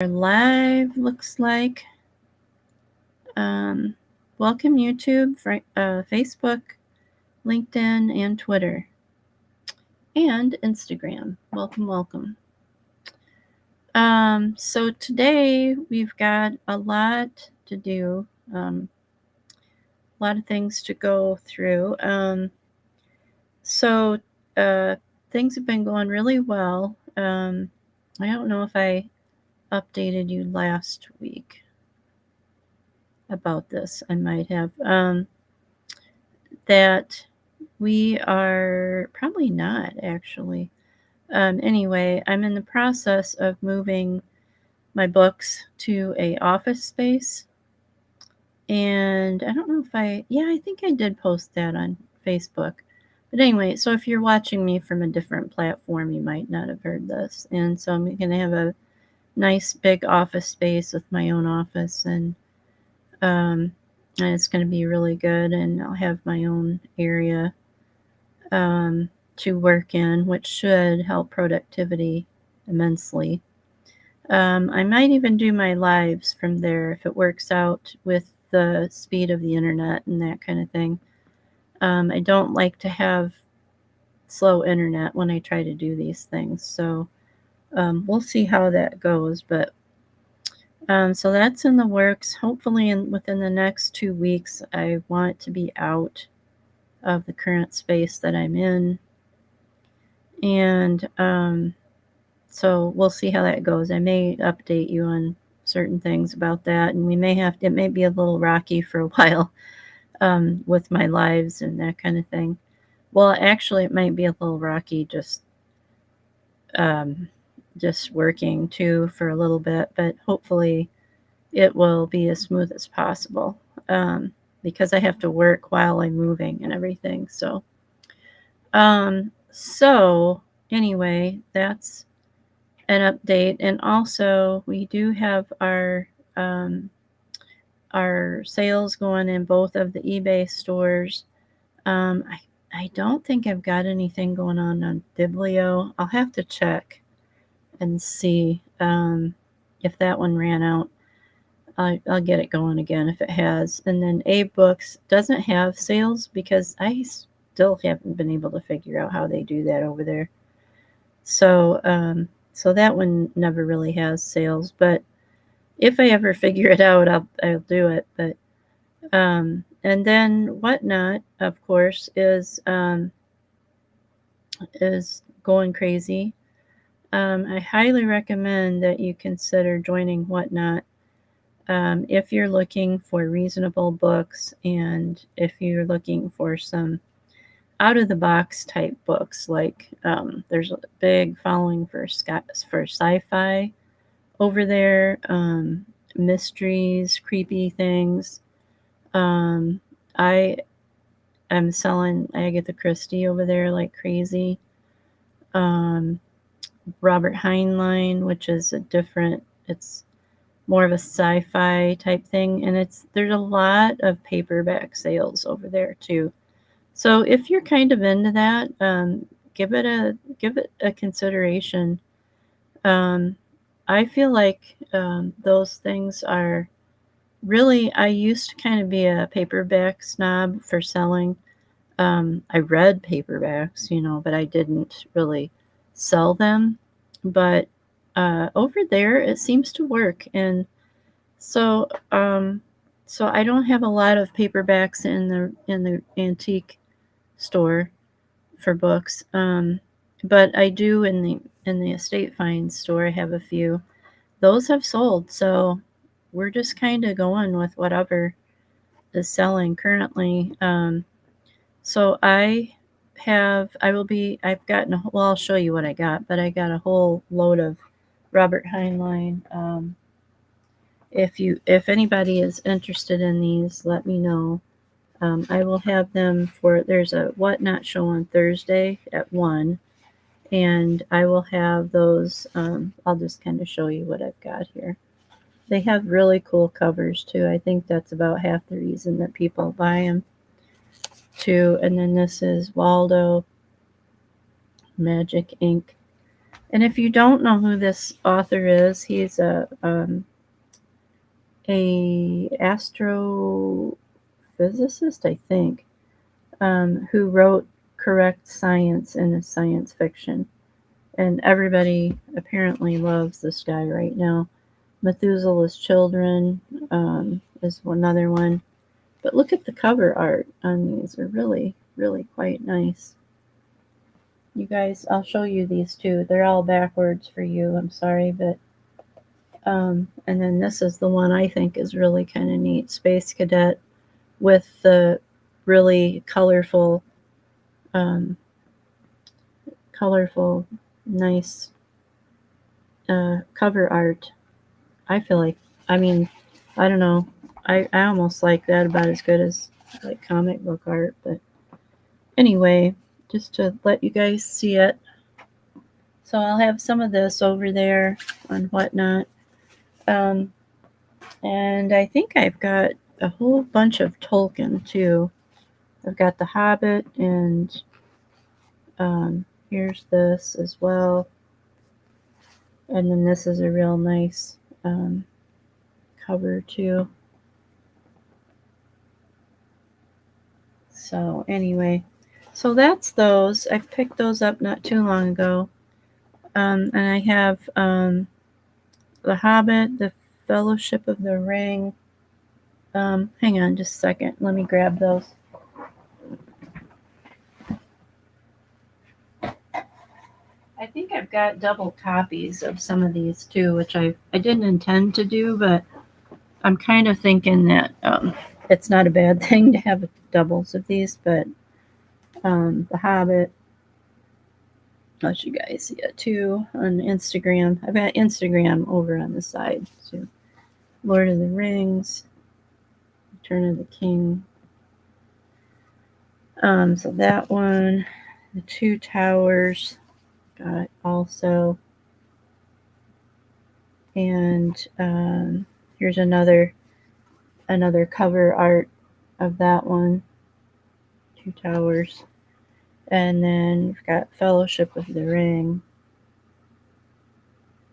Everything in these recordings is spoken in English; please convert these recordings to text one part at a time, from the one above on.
Live looks like. Welcome YouTube, Facebook, LinkedIn, and Twitter, and Instagram. Welcome. So today we've got a lot to do, a lot of things to go through. So things have been going really well. I don't know if I updated you last week about this. I might have. That we are probably not actually. Anyway, I'm in the process of moving my books to a office space. And I don't know if I think I did post that on Facebook. But anyway, so if you're watching me from a different platform, you might not have heard this. And so I'm going to have a nice big office space with my own office, and it's going to be really good. And I'll have my own area to work in, which should help productivity immensely. I might even do my lives from there if it works out with the speed of the internet and that kind of thing. I don't like to have slow internet when I try to do these things, so we'll see how that goes. But so that's in the works. Hopefully within the next 2 weeks, I want to be out of the current space that I'm in. And so we'll see how that goes. I may update you on certain things about that, and it may be a little rocky for a while with my lives and that kind of thing. Well, actually, it might be a little rocky just working too for a little bit, but hopefully it will be as smooth as possible because I have to work while I'm moving and everything. So anyway, that's an update. And also we do have our sales going in both of the eBay stores. I don't think I've got anything going on Biblio. I'll have to check and see if that one ran out. I'll get it going again if it has. And then Abe Books doesn't have sales because I still haven't been able to figure out how they do that over there. So so that one never really has sales, but if I ever figure it out, I'll do it. But and then Whatnot, of course, is going crazy. I highly recommend that you consider joining Whatnot if you're looking for reasonable books and if you're looking for some out-of-the-box type books. Like there's a big following for sci-fi over there, mysteries, creepy things. I am selling Agatha Christie over there like crazy. Robert Heinlein, which is it's more of a sci-fi type thing, and there's a lot of paperback sales over there too. So if you're kind of into that, give it a consideration. I feel like those things are really. I used to kind of be a paperback snob for selling. I read paperbacks, but I didn't really sell them. But over there, it seems to work, and so I don't have a lot of paperbacks in the antique store for books, but I do in the estate finds store. I have a few. Those have sold, so we're just kind of going with whatever is selling currently. So I've gotten I'll show you what I got, but I got a whole load of Robert Heinlein. If anybody is interested in these, let me know. I will have them there's a Whatnot show on Thursday at 1, and I will have those. I'll just kind of show you what I've got here. They have really cool covers too. I think that's about half the reason that people buy them too. And then this is Waldo Magic Ink. And if you don't know who this author is, he's a astrophysicist, I think, who wrote Correct Science in a science fiction. And everybody apparently loves this guy right now. Methuselah's Children is another one. But look at the cover art on these. They're really, really quite nice. You guys, I'll show you these too. They're all backwards for you. I'm sorry, but and then this is the one I think is really kind of neat. Space Cadet with the really colorful, colorful, nice cover art. I feel like, I mean, I don't know. I almost like that about as good as like comic book art. But anyway, just to let you guys see it. So I'll have some of this over there on Whatnot. Um, and I think I've got a whole bunch of Tolkien too. I've got The Hobbit, and here's this as well. And then this is a real nice cover too. So anyway, so that's those. I picked those up not too long ago. And I have The Hobbit, The Fellowship of the Ring. Hang on just a second. Let me grab those. I think I've got double copies of some of these too, which I didn't intend to do, but I'm kind of thinking that it's not a bad thing to have doubles of these. But The Hobbit, I'll let you guys see it too on Instagram. I've got Instagram over on the side too. Lord of the Rings, Return of the King. So that one, The Two Towers, got it also. And here's another cover art of that one, Two Towers. And then we've got Fellowship of the Ring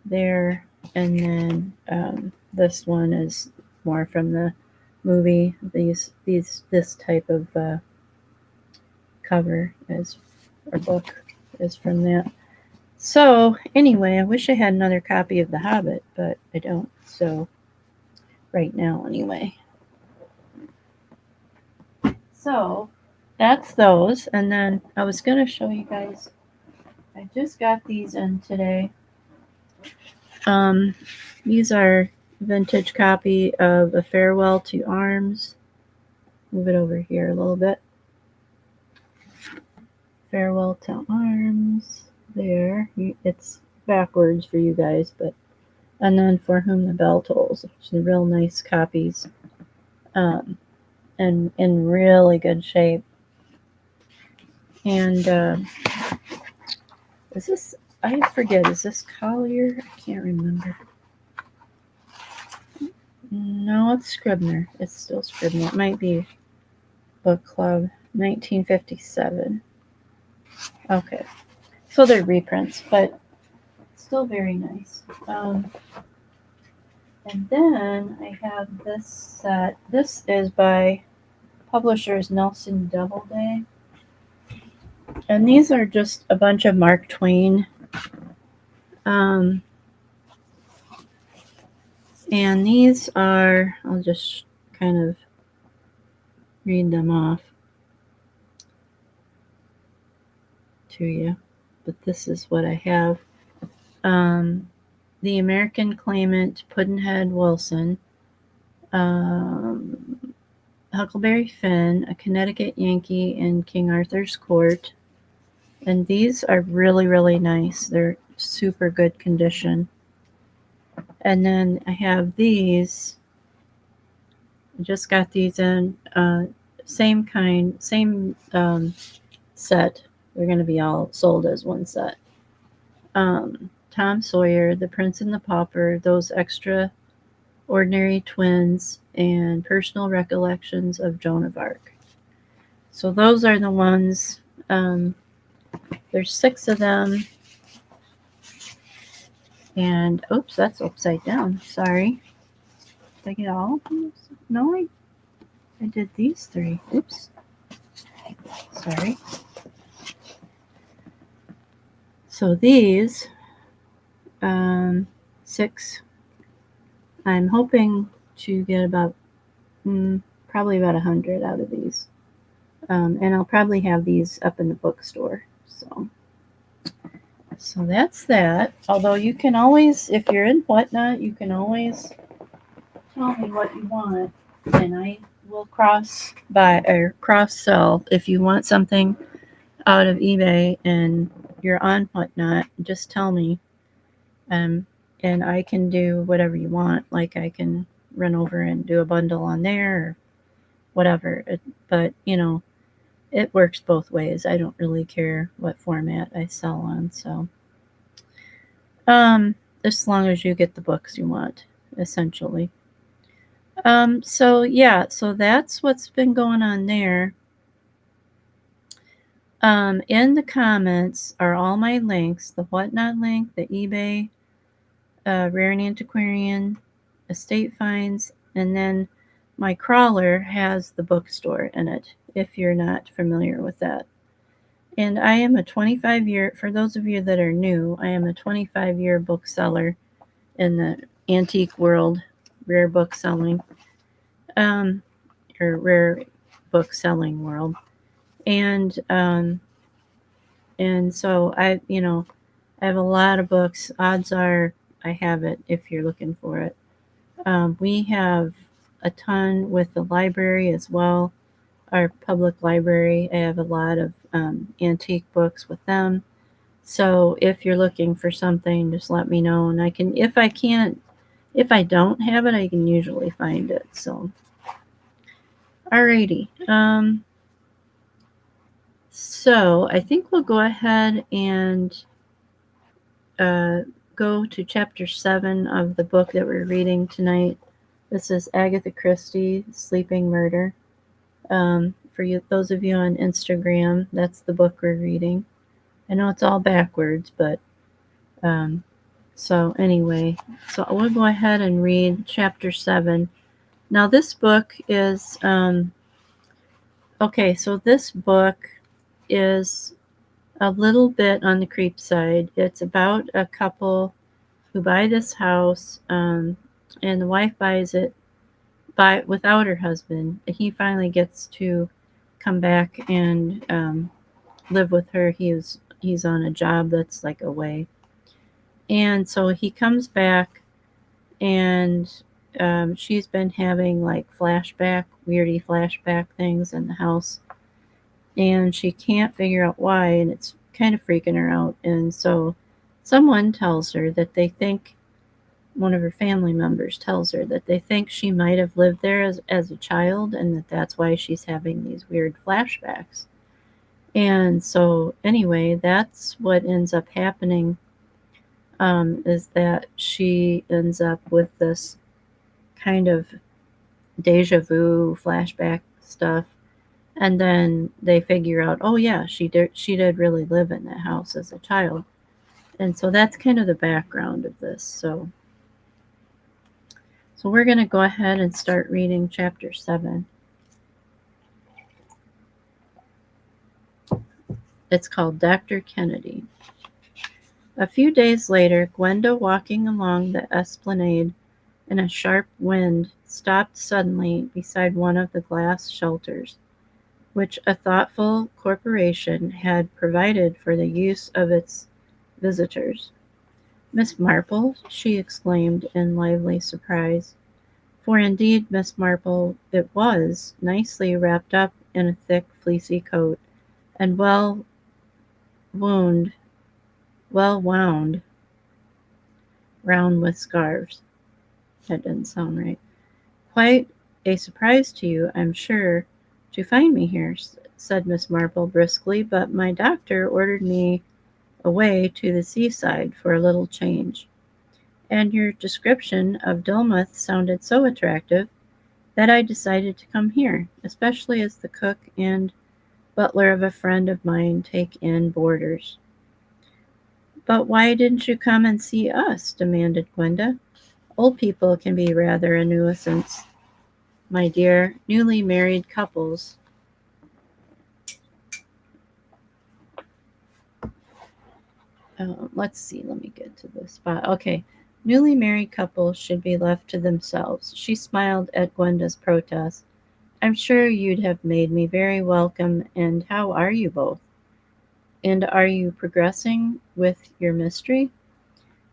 there. And then this one is more from the movie. This type of cover is, or book is from that. So anyway, I wish I had another copy of The Hobbit, but I don't. So right now, anyway. So that's those. And then I was going to show you guys. I just got these in today. These are vintage copy of A Farewell to Arms. Move it over here a little bit. Farewell to Arms. There. It's backwards for you guys, but and then For Whom the Bell Tolls, which are real nice copies, and in really good shape. And is this? I forget. Is this Collier? I can't remember. No, it's Scribner. It's still Scribner. It might be Book Club, 1957. Okay, so they're reprints, but still very nice. And then I have this set. This is by publishers Nelson Doubleday. And these are just a bunch of Mark Twain. And these are, I'll just kind of read them off to you. But this is what I have. The American Claimant, Pudd'nhead Wilson. Huckleberry Finn, A Connecticut Yankee in King Arthur's Court. And these are really, really nice. They're super good condition. And then I have these. I just got these in. Same kind, same set. They're going to be all sold as one set. Tom Sawyer, The Prince and the Pauper, Those Extraordinary Twins, and Personal Recollections of Joan of Arc. So those are the ones. There's 6 of them. And oops, that's upside down. Sorry. Did I get all of them? No, I did these three. Oops. Sorry. So these 6, I'm hoping to get about probably about 100 out of these. And I'll probably have these up in the bookstore. So that's that. Although you can always, if you're in Whatnot, you can always tell me what you want, and I will cross buy or cross sell. If you want something out of eBay and you're on Whatnot, just tell me, um, and I can do whatever you want. Like I can run over and do a bundle on there or whatever. But it works both ways. I don't really care what format I sell on. So, as long as you get the books you want, essentially. So yeah, so that's what's been going on there. In the comments are all my links: the Whatnot link, the eBay, Rare and Antiquarian, Estate Finds, and then my crawler has the bookstore in it. If you're not familiar with that. And I am a 25-year, for those of you that are new, I am a 25-year bookseller in the antique world, rare book selling, or rare book selling world. And so I have a lot of books. Odds are I have it if you're looking for it. We have a ton with the library as well. Our public library, I have a lot of antique books with them. So if you're looking for something, just let me know, and I can, if I don't have it, I can usually find it. So, alrighty. So I think we'll go ahead and go to chapter 7 of the book that we're reading tonight. This is Agatha Christie, Sleeping Murder. For you, those of you on Instagram, that's the book we're reading. I know it's all backwards, but so anyway, so we'll go ahead and read chapter 7. Now this book is okay. So this book is a little bit on the creep side. It's about a couple who buy this house, and the wife buys it without her husband. He finally gets to come back and live with her. He's on a job that's like away, and so he comes back, and she's been having like weirdy flashback things in the house, and she can't figure out why, and it's kind of freaking her out. And so someone tells her that they think, one of her family members tells her that they think she might have lived there as a child, and that's why she's having these weird flashbacks. And so anyway, that's what ends up happening, is that she ends up with this kind of deja vu flashback stuff, and then they figure out, oh yeah, she did really live in that house as a child. And so that's kind of the background of this. So we're going to go ahead and start reading chapter 7. It's called Dr. Kennedy. A few days later, Gwenda, walking along the esplanade in a sharp wind, stopped suddenly beside one of the glass shelters, which a thoughtful corporation had provided for the use of its visitors. "Miss Marple!" she exclaimed in lively surprise. For indeed Miss Marple it was, nicely wrapped up in a thick fleecy coat, and well wound round with scarves. That didn't sound right. "Quite a surprise to you, I'm sure, to find me here," said Miss Marple briskly, "but my doctor ordered me away to the seaside for a little change, and your description of Dilmouth sounded so attractive that I decided to come here, especially as the cook and butler of a friend of mine take in boarders." But why didn't you come and see us? Demanded Gwenda. Old people can be rather a nuisance, my dear. Newly married couples. Let's see, let me get to the spot. Okay. Newly married couples should be left to themselves. She smiled at Gwenda's protest. I'm sure you'd have made me very welcome, and how are you both? And are you progressing with your mystery?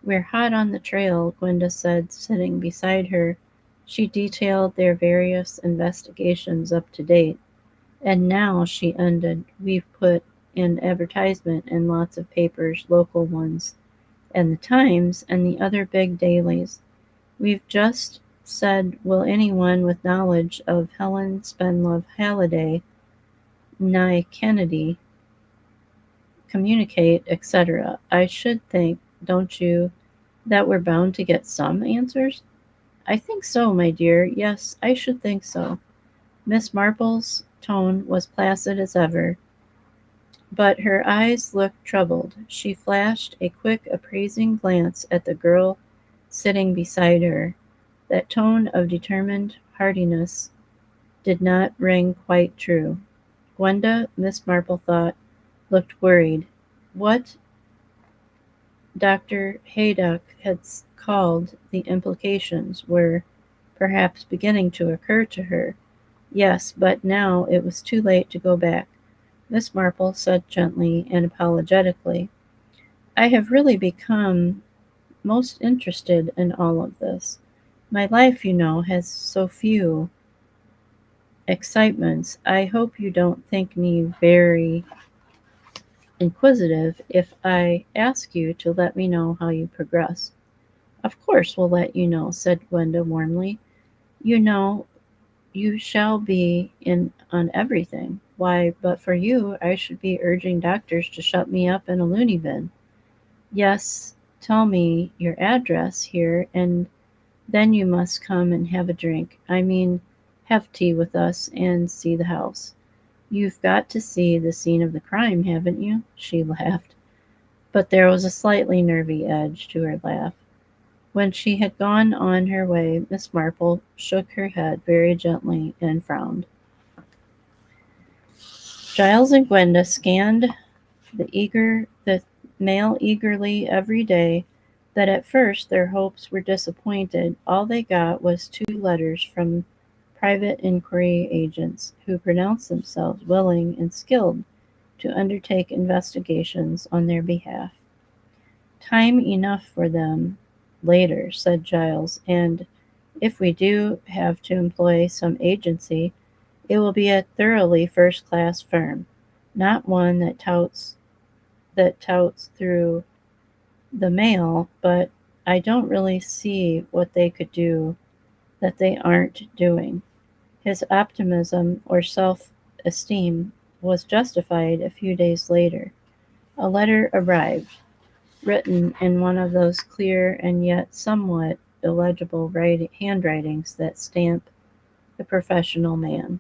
We're hot on the trail, Gwenda said, sitting beside her. She detailed their various investigations up to date. And now, she ended, we've put an advertisement in lots of papers, local ones, and the Times, and the other big dailies. We've just said, will anyone with knowledge of Helen Spenlove Halliday, nigh Kennedy, communicate, etc.? I should think, don't you, that we're bound to get some answers? I think so, my dear. Yes, I should think so. Miss Marple's tone was placid as ever, but her eyes looked troubled. She flashed a quick, appraising glance at the girl sitting beside her. That tone of determined heartiness did not ring quite true. Gwenda, Miss Marple thought, looked worried. What Dr. Haydock had called the implications were perhaps beginning to occur to her. Yes, but now it was too late to go back. Miss Marple said gently and apologetically, I have really become most interested in all of this. My life, you know, has so few excitements. I hope you don't think me very inquisitive if I ask you to let me know how you progress. Of course we'll let you know, said Gwenda warmly. You know, you shall be in on everything. Why, but for you, I should be urging doctors to shut me up in a loony bin. Yes, tell me your address here, and then you must come and have a drink. I mean, have tea with us and see the house. You've got to see the scene of the crime, haven't you? She laughed, but there was a slightly nervy edge to her laugh. When she had gone on her way, Miss Marple shook her head very gently and frowned. Giles and Gwenda scanned the mail eagerly every day, that at first their hopes were disappointed. All they got was 2 letters from private inquiry agents who pronounced themselves willing and skilled to undertake investigations on their behalf. Time enough for them later, said Giles, and if we do have to employ some agency, it will be a thoroughly first-class firm, not one that touts through the mail, but I don't really see what they could do that they aren't doing. His optimism or self-esteem was justified a few days later. A letter arrived, written in one of those clear and yet somewhat illegible handwritings that stamp the professional man.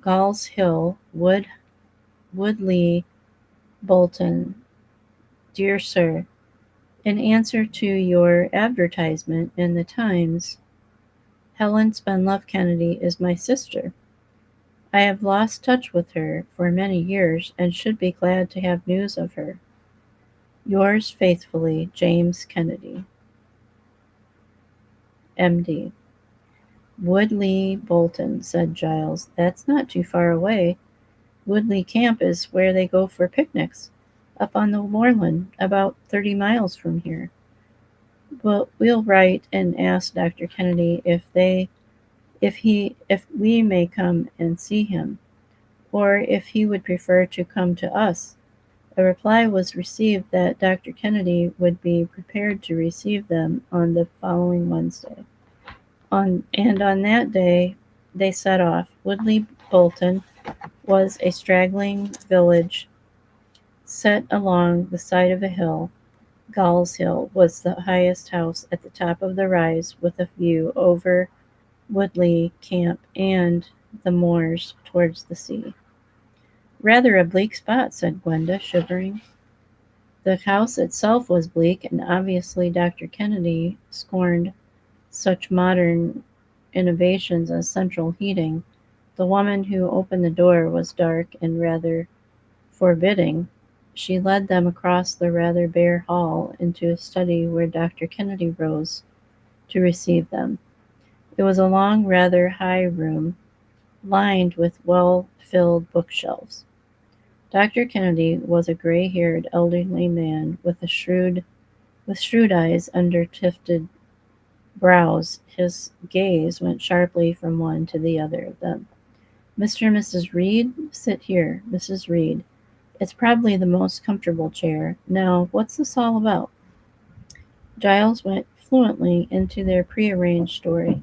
Gall's Hill, Woodley, Bolton. Dear Sir, in answer to your advertisement in the Times, Helen Spenlove Kennedy is my sister. I have lost touch with her for many years and should be glad to have news of her. Yours faithfully, James Kennedy, M.D. Woodley Bolton, said Giles. That's not too far away. Woodley Camp is where they go for picnics, up on the moorland, about 30 miles from here. Well, we'll write and ask Dr. Kennedy if we may come and see him, or if he would prefer to come to us. A reply was received that Dr. Kennedy would be prepared to receive them on the following Wednesday. On that day they set off. Woodley Bolton was a straggling village set along the side of a hill. Gall's Hill was the highest house at the top of the rise, with a view over Woodley Camp and the moors towards the sea. Rather a bleak spot, said Gwenda, shivering. The house itself was bleak, and obviously Dr. Kennedy scorned such modern innovations as central heating. The woman who opened the door was dark and rather forbidding. She led them across the rather bare hall into a study where Dr. Kennedy rose to receive them. It was a long, rather high room, lined with well-filled bookshelves. Dr. Kennedy was a gray-haired elderly man with shrewd eyes under tufted brows. His gaze went sharply from one to the other of them. "Mr. and Mrs. Reed, sit here, Mrs. Reed. It's probably the most comfortable chair. Now, what's this all about?" Giles went fluently into their prearranged story.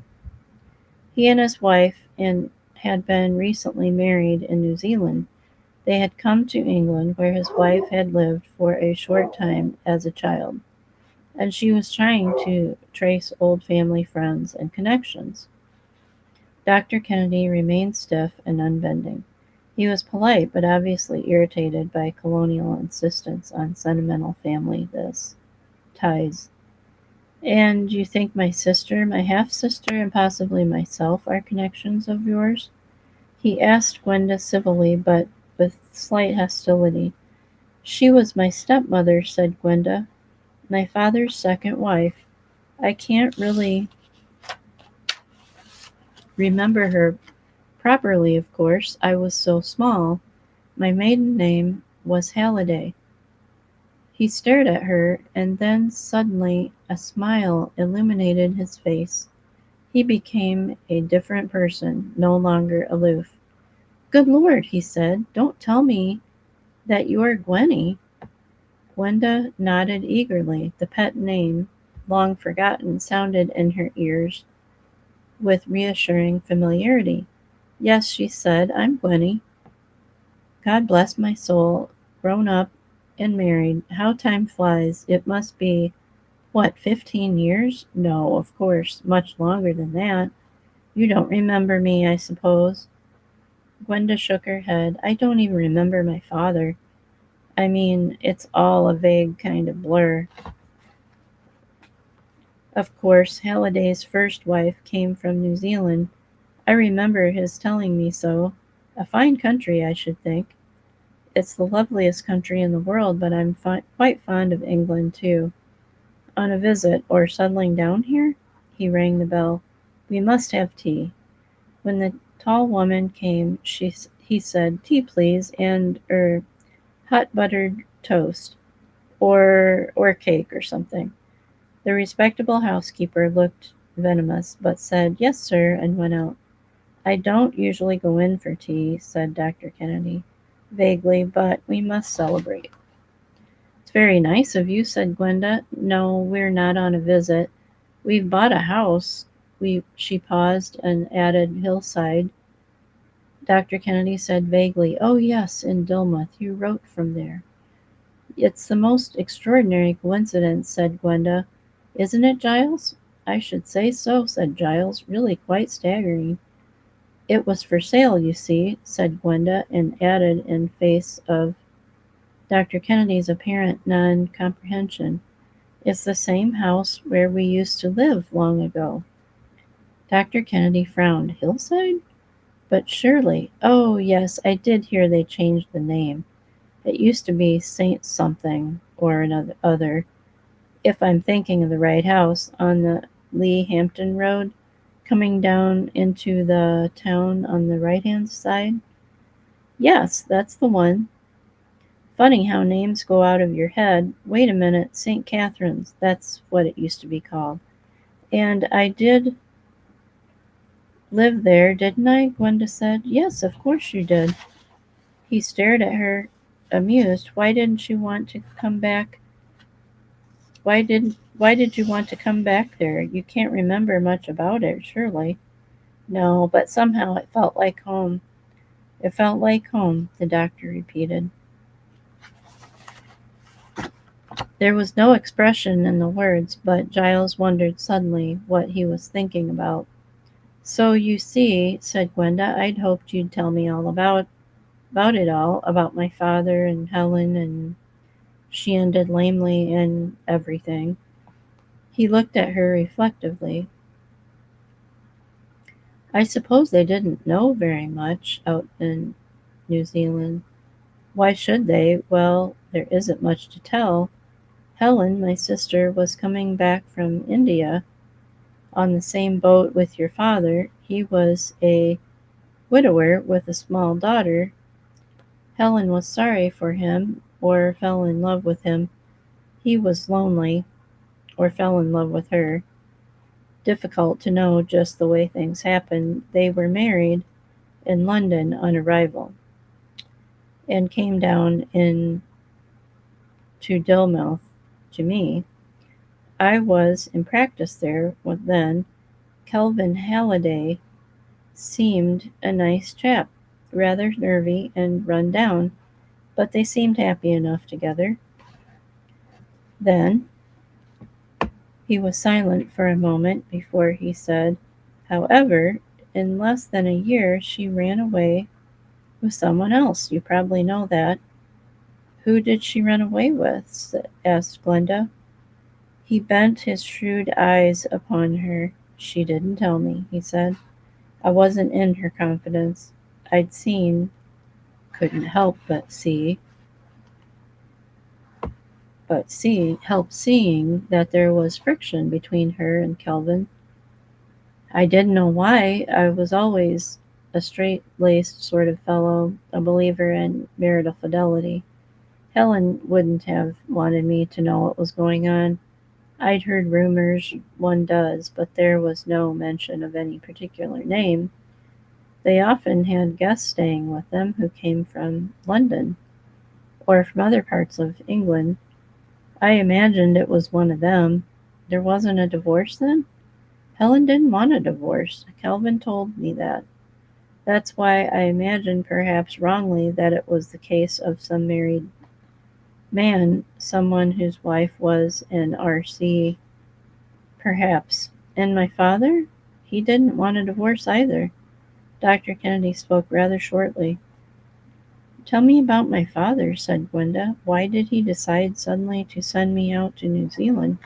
He and his wife had been recently married in New Zealand. They had come to England, where his wife had lived for a short time as a child, and she was trying to trace old family friends and connections. Dr. Kennedy remained stiff and unbending. He was polite, but obviously irritated by colonial insistence on sentimental family ties. "And you think my sister, my half sister, and possibly myself are connections of yours?" he asked Gwenda civilly, but with slight hostility. "She was my stepmother," said Gwenda, "my father's second wife. I can't really remember her properly, of course. I was so small. My maiden name was Halliday." He stared at her, and then suddenly a smile illuminated his face. He became a different person, no longer aloof. "Good Lord," he said, "don't tell me that you are Gwenny." Gwenda nodded eagerly. The pet name, long forgotten, sounded in her ears with reassuring familiarity. "Yes," she said, "I'm Gwenny. God bless my soul. Grown up and married. How time flies. It must be, what, 15 years? No, of course, much longer than that. You don't remember me, I suppose?" Gwenda shook her head. "I don't even remember my father. I mean, it's all a vague kind of blur. Of course, Halliday's first wife came from New Zealand. I remember his telling me so. A fine country, I should think. It's the loveliest country in the world, but I'm quite fond of England, too. On a visit, or settling down here?" He rang the bell. "We must have tea." When the tall woman came, he said, "Tea, please, and hot buttered toast, or cake or something." The respectable housekeeper looked venomous, but said, "Yes, sir," and went out. "I don't usually go in for tea," said Dr. Kennedy, vaguely, "but we must celebrate." "It's very nice of you," said Gwenda. "No, we're not on a visit. We've bought a house." She paused and added, "Hillside." Dr. Kennedy said vaguely, "Oh, yes, in Dilmouth. You wrote from there." "It's the most extraordinary coincidence," said Gwenda. "Isn't it, Giles?" "I should say so," said Giles. "Really quite staggering." "It was for sale, you see," said Gwenda, and added in face of Dr. Kennedy's apparent non-comprehension, "It's the same house where we used to live long ago." Dr. Kennedy frowned. "Hillside? But surely— Oh, yes, I did hear they changed the name. It used to be Saint something or another, if I'm thinking of the right house, on the Lee Hampton Road, coming down into the town on the right-hand side." "Yes, that's the one. Funny how names go out of your head. Wait a minute, St. Catherine's, that's what it used to be called. And I did live there, didn't I?" Gwenda said. "Yes, of course you did." He stared at her, amused. "Why didn't you want to come back? Why did you want to come back there? You can't remember much about it, surely." "No, but somehow it felt like home." "It felt like home," the doctor repeated. There was no expression in the words, but Giles wondered suddenly what he was thinking about. "So you see," said Gwenda, "I'd hoped you'd tell me all about it all, about my father and Helen and she ended lamely, and everything. He looked at her reflectively. I suppose they didn't know very much out in New Zealand. Why should they? Well, there isn't much to tell. Helen, my sister, was coming back from India on the same boat with your father. He was a widower with a small daughter. Helen was sorry for him, or fell in love with him. He was lonely, or fell in love with her. Difficult to know just the way things happened. They were married in London on arrival and came down in to Dilmouth to me. I was in practice there then. Kelvin Halliday seemed a nice chap, rather nervy and run down, but they seemed happy enough together. Then he was silent for a moment before he said, however, in less than a year she ran away with someone else. You probably know that. Who did she run away with? Asked Glenda. He bent his shrewd eyes upon her. She didn't tell me, he said. I wasn't in her confidence. I'd seen, couldn't help help seeing that there was friction between her and Kelvin. I didn't know why. I was always a straight laced sort of fellow, a believer in marital fidelity. Helen wouldn't have wanted me to know what was going on. I'd heard rumors, one does, but there was no mention of any particular name. They often had guests staying with them who came from London or from other parts of England. I imagined it was one of them. There wasn't a divorce then? Helen didn't want a divorce. Kelvin told me that. That's why I imagined, perhaps wrongly, that it was the case of some married man, someone whose wife was an RC, perhaps. And my father? He didn't want a divorce either. Dr. Kennedy spoke rather shortly. Tell me about my father, said Gwenda. Why did he decide suddenly to send me out to New Zealand?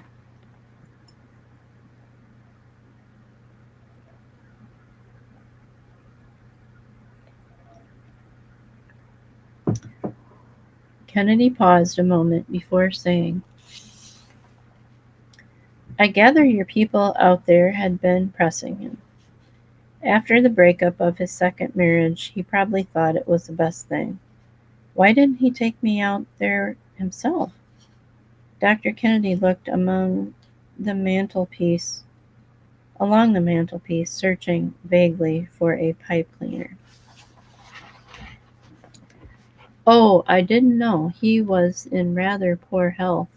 Kennedy paused a moment before saying, I gather your people out there had been pressing him. After the breakup of his second marriage, he probably thought it was the best thing. Why didn't he take me out there himself? Dr. Kennedy looked the mantelpiece, along the mantelpiece, searching vaguely for a pipe cleaner. Oh, I didn't know. He was in rather poor health.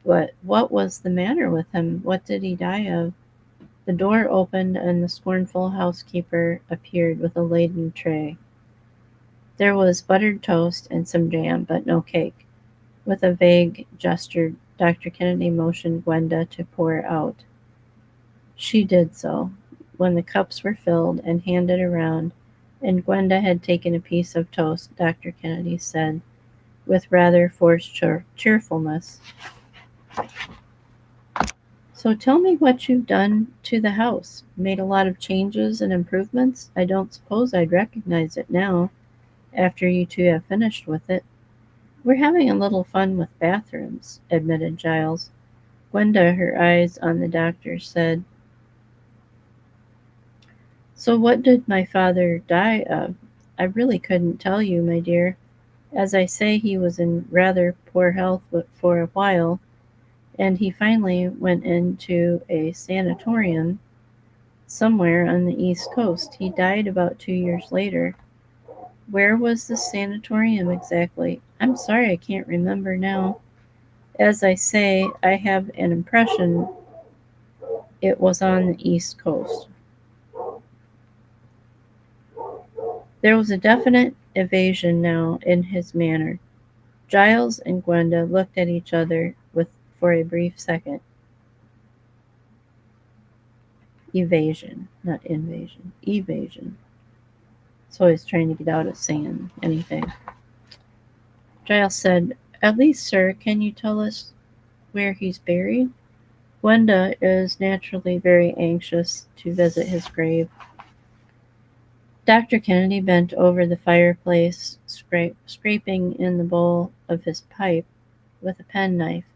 But what was the matter with him? What did he die of? The door opened and the scornful housekeeper appeared with a laden tray. There was buttered toast and some jam, but no cake. With a vague gesture, Dr. Kennedy motioned Gwenda to pour out. She did so. When the cups were filled and handed around, and Gwenda had taken a piece of toast, Dr. Kennedy said, with rather forced cheerfulness, so tell me what you've done to the house. Made a lot of changes and improvements? I don't suppose I'd recognize it now, after you two have finished with it. We're having a little fun with bathrooms, admitted Giles. Gwenda, her eyes on the doctor, said, so what did my father die of? I really couldn't tell you, my dear. As I say, he was in rather poor health for a while, and he finally went into a sanatorium somewhere on the East Coast. He died about 2 years later. Where was the sanatorium exactly? I'm sorry, I can't remember now. As I say, I have an impression it was on the East Coast. There was a definite evasion now in his manner. Giles and Gwenda looked at each other for a brief second. Evasion, not invasion. Evasion. So he's trying to get out of saying anything. Giles said, "At least, sir, can you tell us where he's buried?" Gwenda is naturally very anxious to visit his grave. Dr. Kennedy bent over the fireplace, scraping in the bowl of his pipe with a penknife.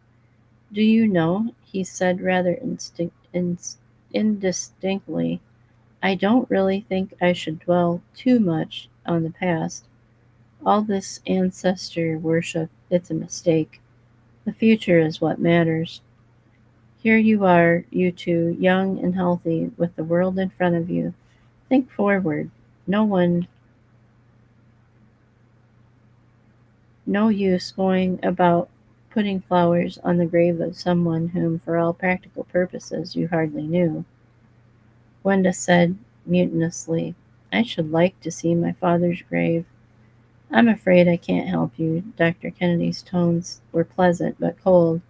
"Do you know," he said rather indistinctly, "I don't really think I should dwell too much on the past. All this ancestor worship, it's a mistake. The future is what matters. Here you are, you two, young and healthy, with the world in front of you. Think forward. No one, no use going about putting flowers on the grave of someone whom, for all practical purposes, you hardly knew." Gwenda said mutinously, "I should like to see my father's grave." "I'm afraid I can't help you." Dr. Kennedy's tones were pleasant but cold.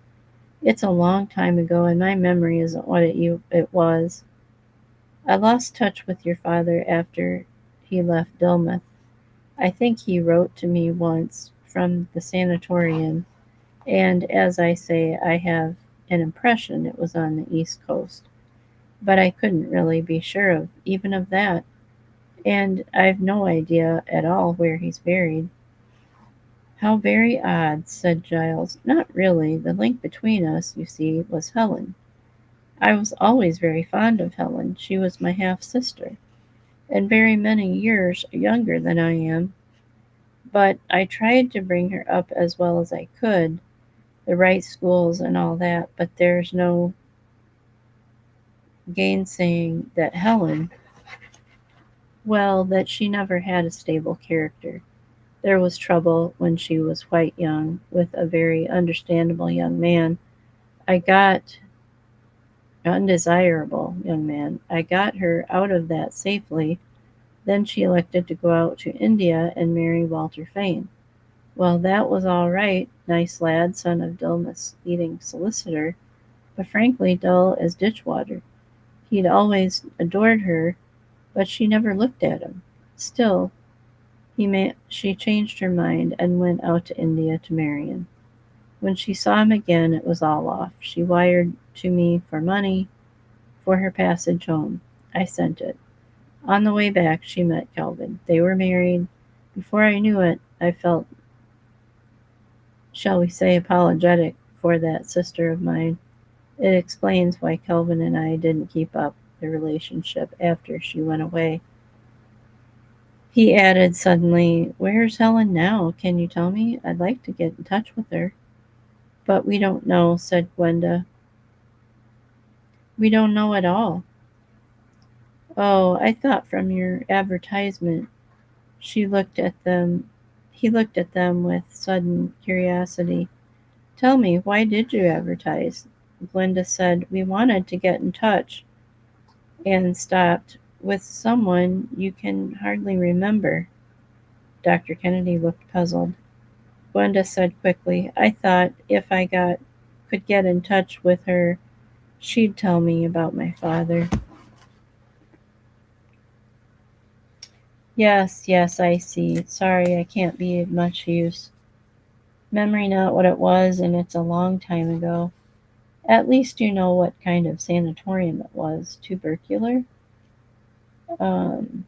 "It's a long time ago, and my memory isn't what it was. I lost touch with your father after he left Dilmouth. I think he wrote to me once from the sanatorium, and as I say, I have an impression it was on the East Coast. But I couldn't really be sure of even of that, and I've no idea at all where he's buried." "How very odd," said Giles. "Not really. The link between us, you see, was Helen. I was always very fond of Helen. She was my half sister, and very many years younger than I am. But I tried to bring her up as well as I could, the right schools and all that, but there's no gainsaying that Helen, well, that she never had a stable character. There was trouble when she was quite young with a very understandable young man. I got undesirable young man. I got her out of that safely. Then she elected to go out to India and marry Walter Fane. Well, that was all right, nice lad, son of Dilmus' leading solicitor, but frankly dull as ditch water. He'd always adored her, but she never looked at him. Still, she changed her mind and went out to India to marry him. When she saw him again, it was all off. She wired to me for money for her passage home. I sent it. On the way back, she met Kelvin. They were married. Before I knew it, I felt, shall we say, apologetic for that sister of mine. It explains why Kelvin and I didn't keep up the relationship after she went away. He added suddenly, "Where's Helen now? Can you tell me? I'd like to get in touch with her." "But we don't know," said Gwenda. "We don't know at all." "Oh, I thought from your advertisement." She looked at them. He looked at them with sudden curiosity. "Tell me, why did you advertise?" Gwenda said, "We wanted to get in touch," and stopped. "With someone you can hardly remember." Dr. Kennedy looked puzzled. Gwenda said quickly, "I thought if could get in touch with her, she'd tell me about my father." "Yes, yes, I see. Sorry, I can't be of much use. Memory not what it was, and it's a long time ago. At least you know what kind of sanatorium it was. Tubercular?" Um,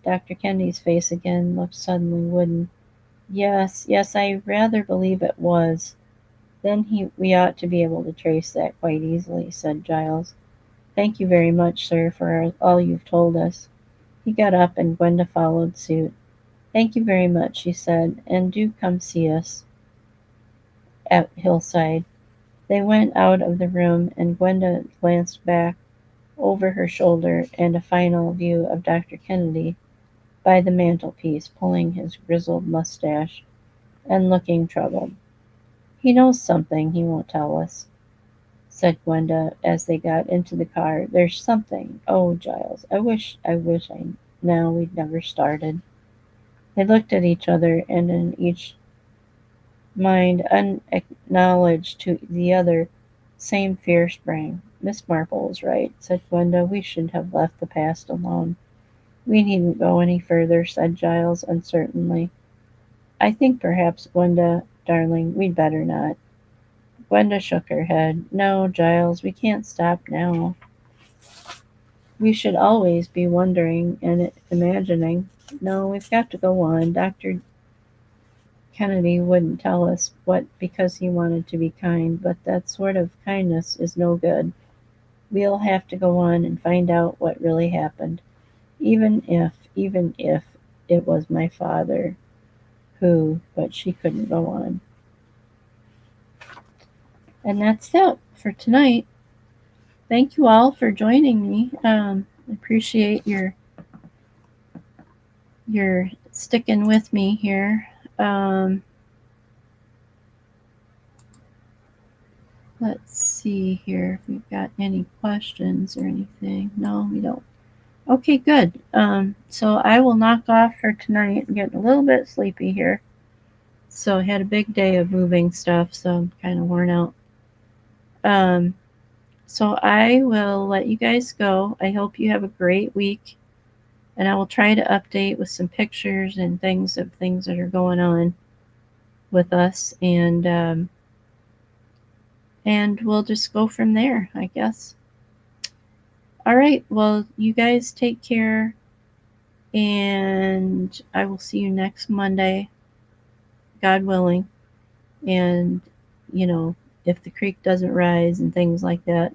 Dr. Kennedy's face again looked suddenly wooden. "Yes, yes, I rather believe it was." "Then we ought to be able to trace that quite easily," said Giles. "Thank you very much, sir, for all you've told us." He got up and Gwenda followed suit. "Thank you very much," she said, "and do come see us at Hillside." They went out of the room, and Gwenda glanced back over her shoulder and a final view of Dr. Kennedy by the mantelpiece, pulling his grizzled mustache and looking troubled. "He knows something he won't tell us," said Gwenda as they got into the car. "There's something. Oh, Giles, I wish now we'd never started." They looked at each other, and in each mind unacknowledged to the other, same fear sprang. "Miss Marple was right," said Gwenda. "We should have left the past alone." "We needn't go any further," said Giles uncertainly. "I think perhaps, Gwenda, darling, we'd better not." Gwenda shook her head. "No, Giles, we can't stop now. We should always be wondering and imagining. No, we've got to go on. Dr. Kennedy wouldn't tell us what because he wanted to be kind, but that sort of kindness is no good. We'll have to go on and find out what really happened, even if it was my father who," but she couldn't go on. And that's it for tonight. Thank you all for joining me. I appreciate your sticking with me here. Let's see here if we've got any questions or anything. No, we don't. Okay, good. So I will knock off for tonight. I'm getting a little bit sleepy here. So I had a big day of moving stuff, so I'm kind of worn out. So I will let you guys go. I hope you have a great week. And I will try to update with some pictures and things that are going on with us. And we'll just go from there, I guess. All right. Well, you guys take care. And I will see you next Monday, God willing. And, if the creek doesn't rise and things like that.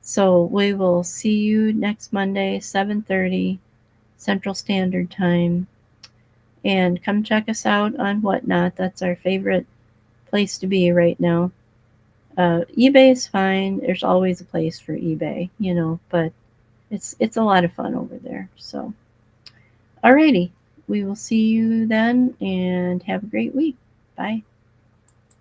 So we will see you next Monday, 7:30 Central Standard Time. And come check us out on Whatnot. That's our favorite place to be right now. eBay is fine. There's always a place for eBay, but it's a lot of fun over there. So, alrighty, we will see you then, and have a great week. Bye.